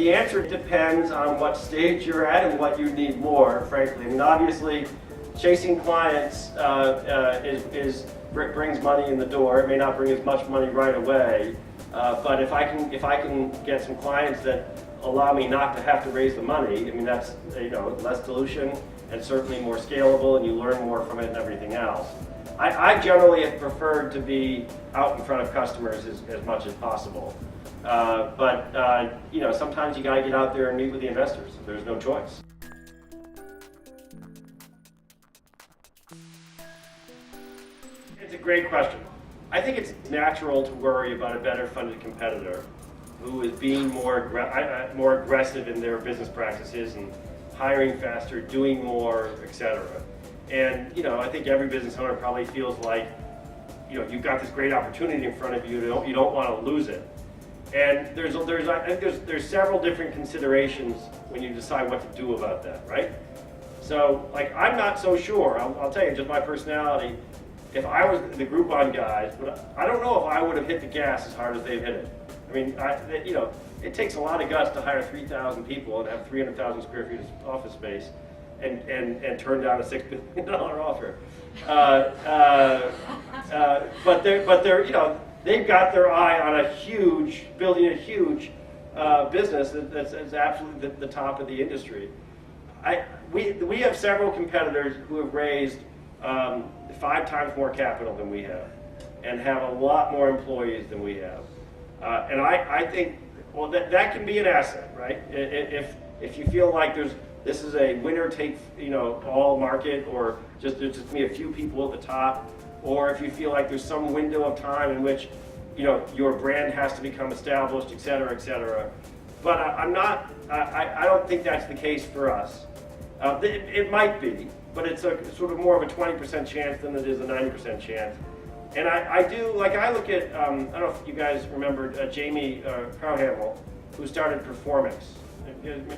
the answer depends on what stage you're at and what you need more, frankly. I mean, obviously, chasing clients brings money in the door. It may not bring as much money right away, but if I can get some clients that allow me not to have to raise the money, I mean, that's, less dilution and certainly more scalable, and you learn more from it and everything else. I generally have preferred to be out in front of customers as much as possible. But sometimes you gotta get out there and meet with the investors. There's no choice. It's a great question. I think it's natural to worry about a better funded competitor who is being more aggressive in their business practices and hiring faster, doing more, etc. And I think every business owner probably feels like you've got this great opportunity in front of you. You don't want to lose it. And there's several different considerations when you decide what to do about that, right? So, I'm not so sure. I'll tell you, just my personality. If I was the Groupon guys, but I don't know if I would have hit the gas as hard as they've hit it. I mean, it takes a lot of guts to hire 3,000 people and have 300,000 square feet of office space, and turn down a $6 billion offer. But they've got their eye on building a huge business that's absolutely the top of the industry. We have several competitors who have raised 5 times more capital than we have, and have a lot more employees than we have. And I think, well, that can be an asset, right? If you feel like this is a winner take all market, or there's just be a few people at the top, or if you feel like there's some window of time in which your brand has to become established, et cetera, et cetera. But I don't think that's the case for us. It might be, but it's sort of more of a 20% chance than it is a 90% chance. And I look at, I don't know if you guys remember Jamie Crowhamel, who started Performix.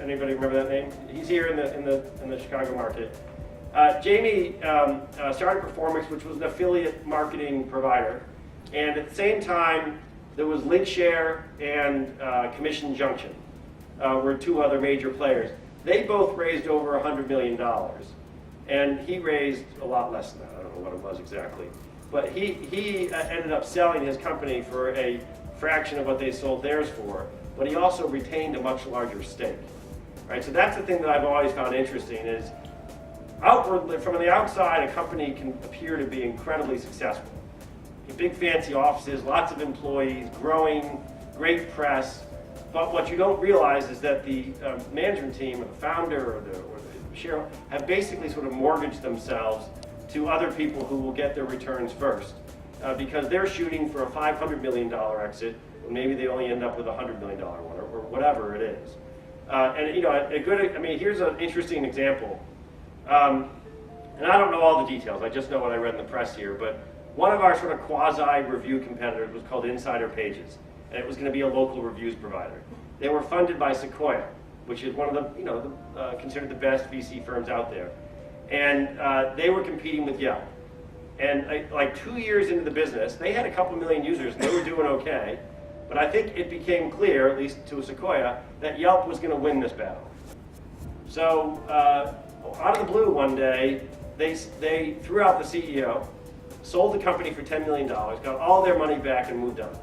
Anybody remember that name? He's here in the Chicago market. Jamie started Performix, which was an affiliate marketing provider. And at the same time, there was Linkshare and Commission Junction were 2 other major players. They both raised over $100 million. And he raised a lot less than that. I don't know what it was exactly. But he ended up selling his company for a fraction of what they sold theirs for, but he also retained a much larger stake. Right? So that's the thing that I've always found interesting is, outwardly, from the outside, a company can appear to be incredibly successful. Big fancy offices, lots of employees, growing, great press, but what you don't realize is that the management team, or the founder, or the shareholder, have basically sort of mortgaged themselves to other people who will get their returns first, because they're shooting for a $500 million exit, and maybe they only end up with a $100 million one, or whatever it is. Here's an interesting example. And I don't know all the details, I just know what I read in the press here, but one of our sort of quasi-review competitors was called Insider Pages, and it was going to be a local reviews provider. They were funded by Sequoia, which is one of the, considered the best VC firms out there. And they were competing with Yelp. And 2 years into the business, they had a couple million users and they were doing okay. But I think it became clear, at least to Sequoia, that Yelp was going to win this battle. So out of the blue one day, they threw out the CEO, sold the company for $10 million, got all their money back and moved on.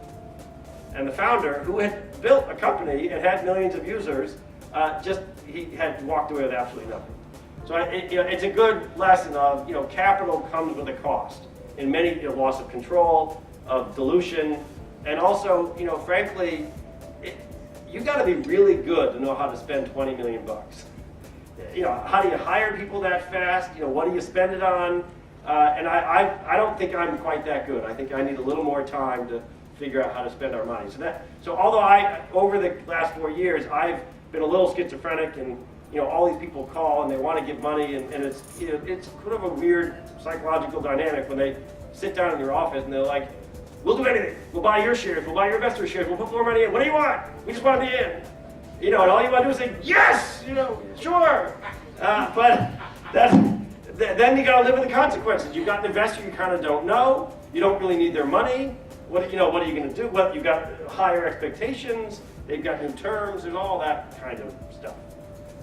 And the founder, who had built a company and had millions of users, he had walked away with absolutely nothing. So it's a good lesson of, capital comes with a cost. In many, loss of control, of dilution, and also, frankly, you got to be really good to know how to spend $20 million. How do you hire people that fast? What do you spend it on? And I don't think I'm quite that good. I think I need a little more time to figure out how to spend our money. So although over the last 4 years, I've been a little schizophrenic, and all these people call and they want to give money, and it's it's sort of a weird psychological dynamic when they sit down in your office and they're like, "We'll do anything. We'll buy your shares. We'll buy your investor shares. We'll put more money in. What do you want? We just want to be in." And all you want to do is say, "Yes, sure." But then you got to live with the consequences. You've got an investor you kind of don't know. You don't really need their money. What are you going to do? Well, you've got higher expectations. they've got new terms, there's all that kind of stuff.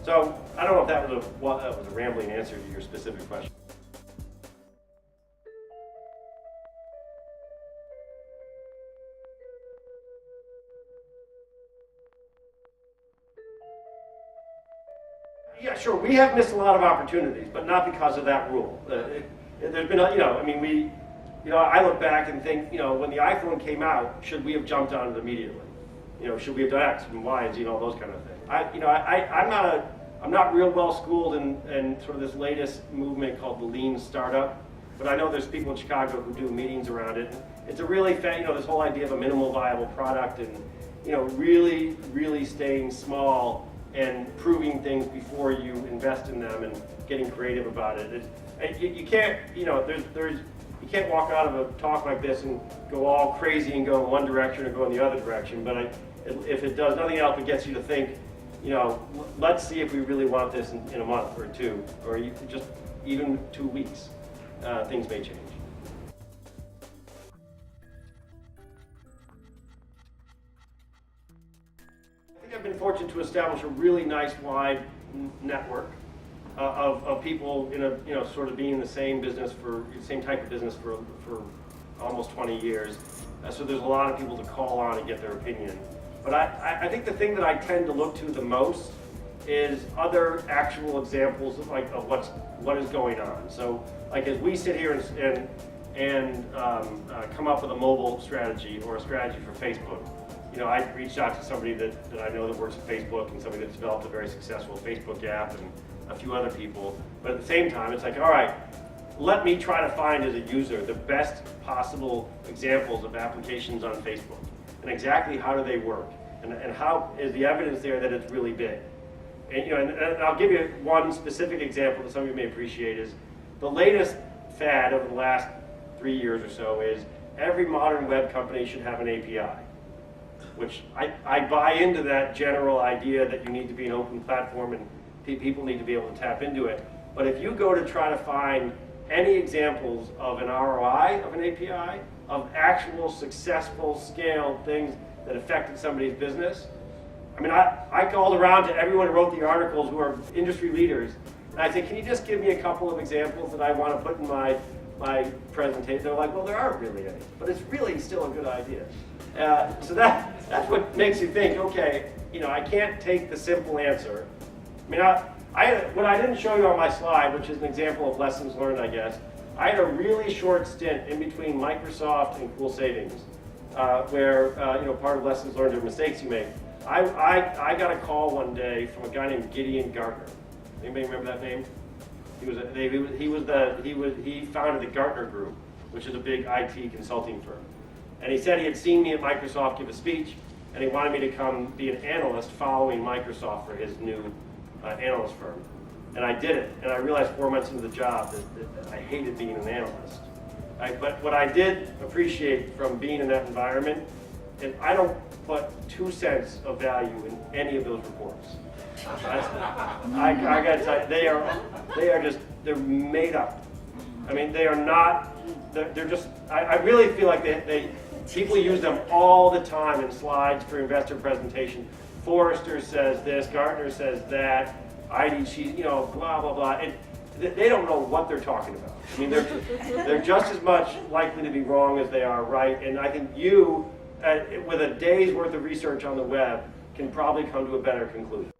So I don't know if that was a rambling answer to your specific question. Yeah, sure. We have missed a lot of opportunities, but not because of that rule. There's been, I look back and think, when the iPhone came out, should we have jumped on it immediately? Should we have done X and Y and Z and all those kind of things? I'm not real well schooled in sort of this latest movement called the lean startup, but I know there's people in Chicago who do meetings around it. It's a really, this whole idea of a minimal viable product and, really, really staying small and proving things before you invest in them and getting creative about it. You can't, you can't walk out of a talk like this and go all crazy and go in one direction or go in the other direction. But if it does nothing else, it gets you to think, let's see if we really want this in a month or two, or just even 2 weeks. Things may change. I've been fortunate to establish a really nice wide network of people sort of being in the same type of business for almost 20 years. So there's a lot of people to call on and get their opinion. But I think the thing that I tend to look to the most is other actual examples of what is going on. So like as we sit here and come up with a mobile strategy or a strategy for Facebook. I reached out to somebody that I know that works at Facebook and somebody that's developed a very successful Facebook app and a few other people. But at the same time, it's like, all right, let me try to find as a user the best possible examples of applications on Facebook and exactly how do they work and how is the evidence there that it's really big. And I'll give you one specific example that some of you may appreciate is the latest fad over the last 3 years or so is every modern web company should have an API. Which I buy into that general idea that you need to be an open platform and people need to be able to tap into it. But if you go to try to find any examples of an ROI of an API, of actual successful scaled things that affected somebody's business, I called around to everyone who wrote the articles who are industry leaders, and I said, can you just give me a couple of examples that I want to put in my presentation? They're like, well, there aren't really any, but it's really still a good idea. So that's what makes you think, okay, I can't take the simple answer. What I didn't show you on my slide, which is an example of lessons learned, I guess, I had a really short stint in between Microsoft and Cool Savings, where part of lessons learned are mistakes you make. I got a call one day from a guy named Gideon Gartner. Anybody remember that name? He founded the Gartner Group, which is a big IT consulting firm. And he said he had seen me at Microsoft give a speech, and he wanted me to come be an analyst following Microsoft for his new analyst firm. And I did it, and I realized 4 months into the job that I hated being an analyst. But what I did appreciate from being in that environment is I don't put 2 cents of value in any of those reports. I got to tell you, they're made up. They are not, they're just, I really feel like people use them all the time in slides for investor presentation. Forrester says this, Gartner says that, IDC, blah, blah, blah. They don't know what they're talking about. They're just as much likely to be wrong as they are right. And I think you, with a day's worth of research on the web, can probably come to a better conclusion.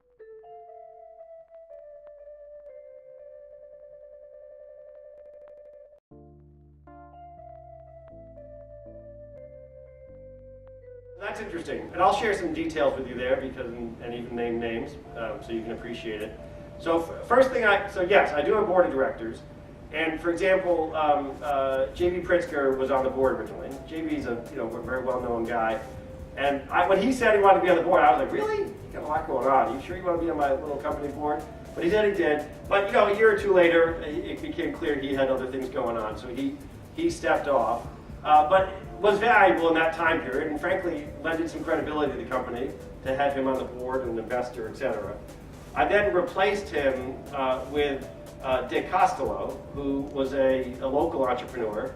That's interesting, and I'll share some details with you there and even name names so you can appreciate it. So first thing, yes, I do have a board of directors, and for example, J.B. Pritzker was on the board originally. J.B.'s a very well-known guy, and when he said he wanted to be on the board, I was like, really? You got a lot going on. You sure you want to be on my little company board? But he said he did. But a year or two later, it became clear he had other things going on, so he stepped off. But was valuable in that time period, and frankly, lended some credibility to the company to have him on the board and an investor, etc. I then replaced him with Dick Costello, who was a local entrepreneur,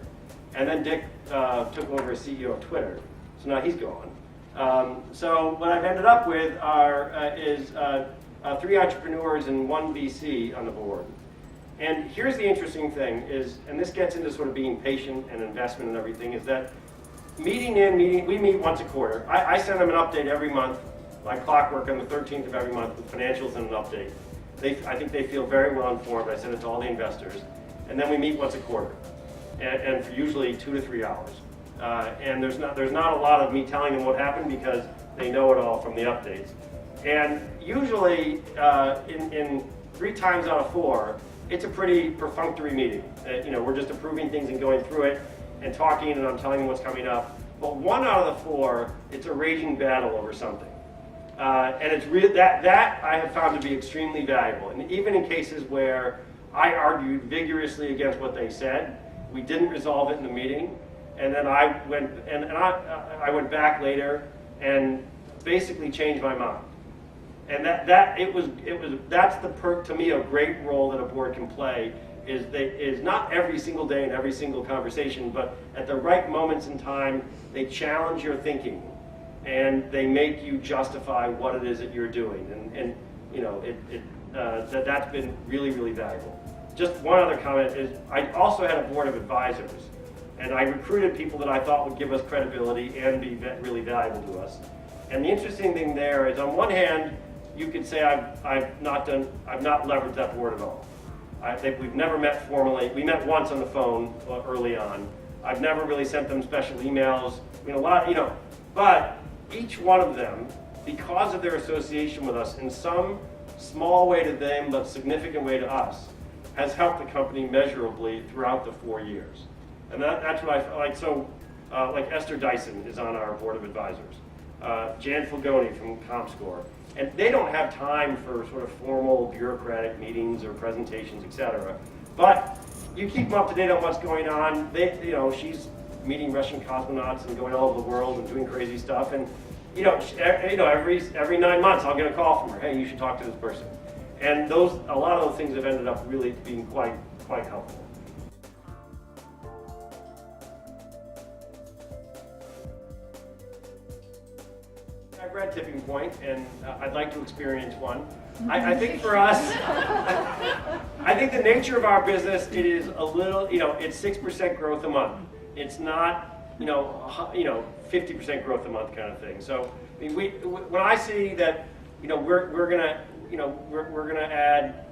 and then Dick took over as CEO of Twitter. So now he's gone. So what I've ended up with is 3 entrepreneurs and 1 VC on the board. And here's the interesting thing is, and this gets into sort of being patient and investment and everything, is that we meet once a quarter. I send them an update every month, like clockwork, on the 13th of every month with financials and an update. I think they feel very well informed. I send it to all the investors. And then we meet once a quarter, and for usually 2 to 3 hours. And there's not a lot of me telling them what happened because they know it all from the updates. And usually, in 3 times out of 4, it's a pretty perfunctory meeting. We're just approving things and going through it and talking, and I'm telling them what's coming up. But 1 out of the 4, it's a raging battle over something. And it's that I have found to be extremely valuable. And even in cases where I argued vigorously against what they said, we didn't resolve it in the meeting. And then I went back later and basically changed my mind. And that's the perk to me, a great role that a board can play is not every single day and every single conversation, but at the right moments in time, they challenge your thinking and they make you justify what it is that you're doing. And that's been really, really valuable. Just one other comment is I also had a board of advisors. And I recruited people that I thought would give us credibility and be really valuable to us. And the interesting thing there is, on one hand, you could say I've not leveraged that board at all. We've never met formally. We met once on the phone early on. I've never really sent them special emails. But each one of them, because of their association with us in some small way to them but significant way to us, has helped the company measurably throughout the 4 years. And that's what I like. So, like Esther Dyson is on our board of advisors, Jan Fulgoni from ComScore, and they don't have time for sort of formal bureaucratic meetings or presentations, etc. But you keep them up to date on what's going on. She's meeting Russian cosmonauts and going all over the world and doing crazy stuff. And every 9 months I'll get a call from her. Hey, you should talk to this person. And a lot of those things have ended up really being quite helpful. I've read Tipping Point, and I'd like to experience one. I think for us, I think the nature of our business, it is a little, it's 6% growth a month. It's not, 50% growth a month kind of thing. So when I see that, we're gonna add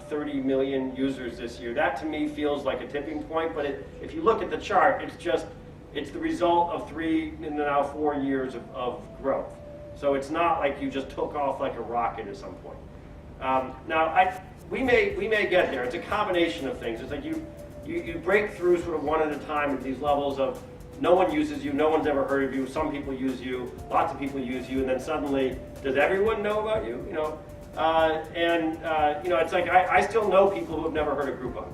30 million users this year, that to me feels like a tipping point. But if you look at the chart, it's the result of 3 and now 4 years of growth. So it's not like you just took off like a rocket at some point. We may get there. It's a combination of things. It's like you break through sort of one at a time at these levels of no one uses you, no one's ever heard of you, some people use you, lots of people use you, and then suddenly, does everyone know about you? It's like I still know people who have never heard of Groupon.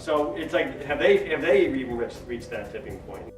So it's like, have they even reached that tipping point?